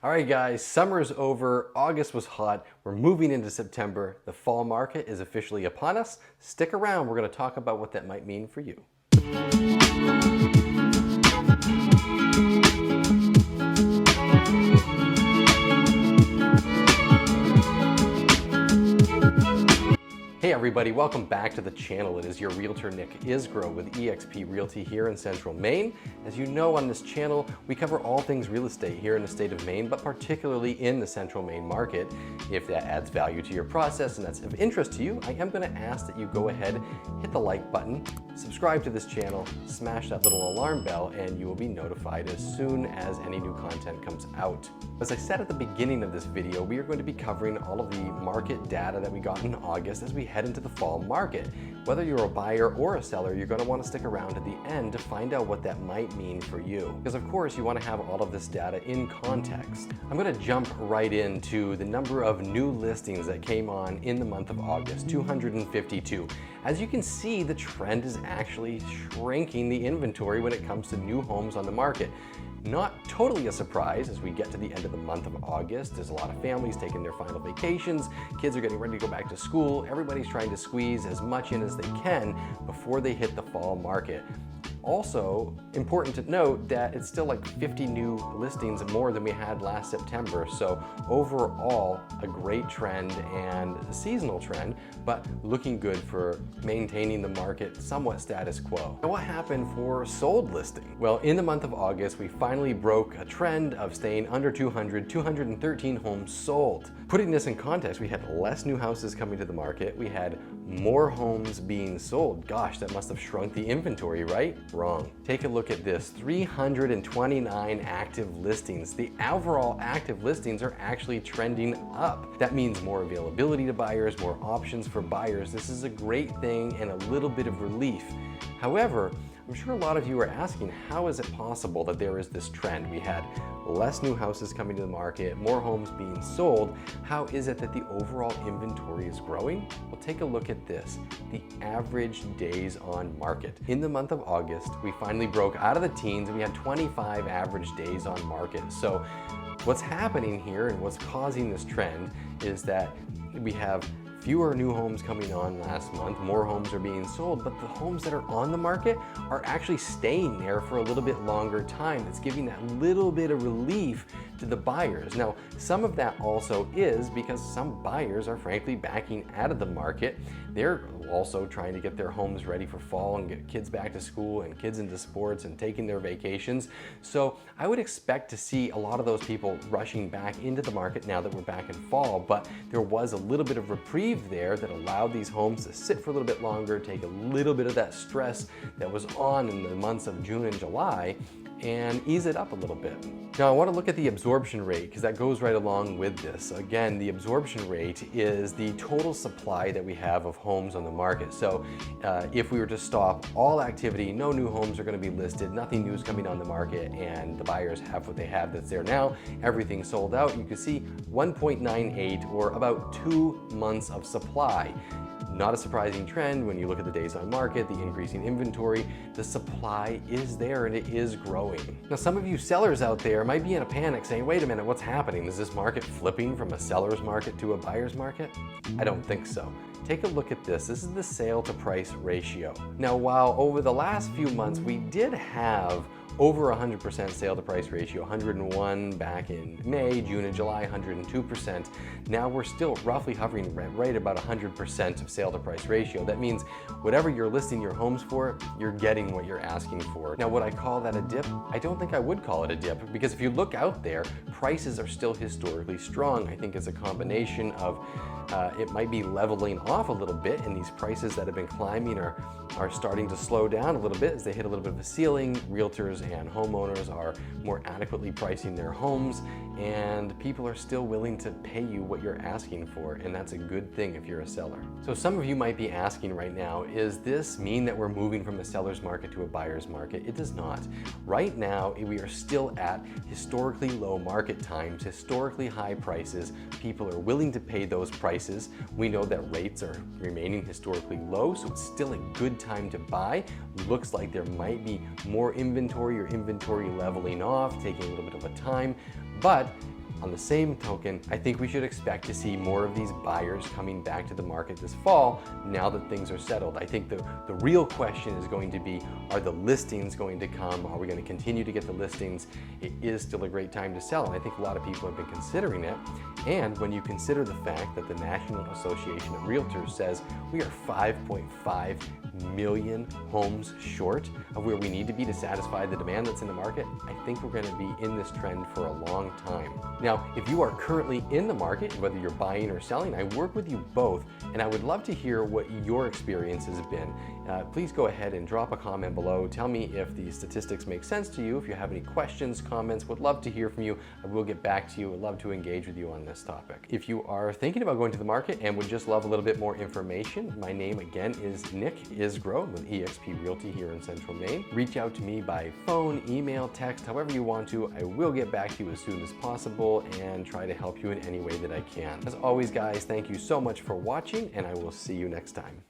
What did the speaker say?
All right, guys, summer's over, August was hot, we're moving into September, the fall market is officially upon us. Stick around, we're going to talk about what that might mean for you. Hey everybody, welcome back to the channel. It is your realtor Nick Isgro with eXp Realty here in central Maine. As you know, on this channel, we cover all things real estate here in the state of Maine, but particularly in the central Maine market. If that adds value to your process and that's of interest to you, I am going to ask that you go ahead, hit the like button, subscribe to this channel, smash that little alarm bell, and you will be notified as soon as any new content comes out. As I said at the beginning of this video, we are going to be covering all of the market data that we got in August as we head into the fall market. Whether you're a buyer or a seller, you're going to want to stick around to the end to find out what that might mean for you. Because of course you want to have all of this data in context. I'm going to jump right into the number of new listings that came on in the month of August, 252. As you can see, the trend is actually shrinking the inventory when it comes to new homes on the market. Not totally a surprise as we get to the end of the month of August. There's a lot of families taking their final vacations. Kids are getting ready to go back to school. Everybody's trying to squeeze as much in as they can before they hit the fall market. Also, important to note that it's still like 50 new listings more than we had last September. So overall, a great trend and a seasonal trend, but looking good for maintaining the market somewhat status quo. Now, what happened for sold listing? Well, in the month of August, we finally broke a trend of staying under 213 homes sold. Putting this in context, we had less new houses coming to the market. We had more homes being sold. Gosh, that must have shrunk the inventory, right? Wrong. Take a look at this, 329 active listings. The overall active listings are actually trending up. That means more availability to buyers, more options for buyers. This is a great thing and a little bit of relief. However, I'm sure a lot of you are asking, how is it possible that there is this trend? We had less new houses coming to the market, more homes being sold. How is it that the overall inventory is growing? Well, take a look at this, the average days on market. In the month of August, we finally broke out of the teens and we had 25 average days on market. So what's happening here and what's causing this trend is that we have fewer new homes coming on last month, more homes are being sold, but the homes that are on the market are actually staying there for a little bit longer time. It's giving that little bit of relief to the buyers. Now, some of that also is because some buyers are frankly backing out of the market. They're also trying to get their homes ready for fall and get kids back to school and kids into sports and taking their vacations. So I would expect to see a lot of those people rushing back into the market now that we're back in fall, but there was a little bit of reprieve there that allowed these homes to sit for a little bit longer, take a little bit of that stress that was on in the months of June and July, and ease it up a little bit. Now I want to look at the absorption rate because that goes right along with this. Again, the absorption rate is the total supply that we have of homes on the market. So if we were to stop all activity, no new homes are going to be listed, nothing new is coming on the market, and the buyers have what they have that's there now, everything sold out, you can see 1.98 or about 2 months of supply. Not a surprising trend when you look at the days on market, the increasing inventory. The supply is there and it is growing. Now, some of you sellers out there might be in a panic saying, wait a minute, what's happening? Is this market flipping from a seller's market to a buyer's market? I don't think so. Take a look at this. This is the sale to price ratio. Now, while over the last few months we did have over 100% sale to price ratio, 101 back in May, June and July, 102%. Now we're still roughly hovering right about 100% of sale to price ratio. That means whatever you're listing your homes for, you're getting what you're asking for. Now, would I call that a dip? I don't think I would call it a dip because if you look out there, prices are still historically strong. I think it's a combination of it might be leveling off a little bit, and these prices that have been climbing are starting to slow down a little bit as they hit a little bit of a ceiling. Realtors and homeowners are more adequately pricing their homes, and people are still willing to pay you what you're asking for, and that's a good thing if you're a seller. So some of you might be asking right now, is this mean that we're moving from a seller's market to a buyer's market? It does not. Right now, we are still at historically low market times, historically high prices. People are willing to pay those prices. We know that rates are remaining historically low, so it's still a good time to buy. Looks like there might be more inventory or inventory leveling off, taking a little bit of a time, but On the same token, I think we should expect to see more of these buyers coming back to the market this fall now that things are settled. I think the real question is going to be, are the listings going to come? Are we going to continue to get the listings? It is still a great time to sell, and I think a lot of people have been considering it. And when you consider the fact that the National Association of Realtors says we are 5.5 million homes short of where we need to be to satisfy the demand that's in the market, I think we're going to be in this trend for a long time. Now, if you are currently in the market, whether you're buying or selling, I work with you both, and I would love to hear what your experience has been. Please go ahead and drop a comment below. Tell me if these statistics make sense to you. If you have any questions, comments, would love to hear from you. I will get back to you. Would love to engage with you on this topic. If you are thinking about going to the market and would just love a little bit more information, my name again is Nick Isgro with eXp Realty here in Central Maine. Reach out to me by phone, email, text, however you want to. I will get back to you as soon as possible and try to help you in any way that I can. As always, guys, thank you so much for watching, and I will see you next time.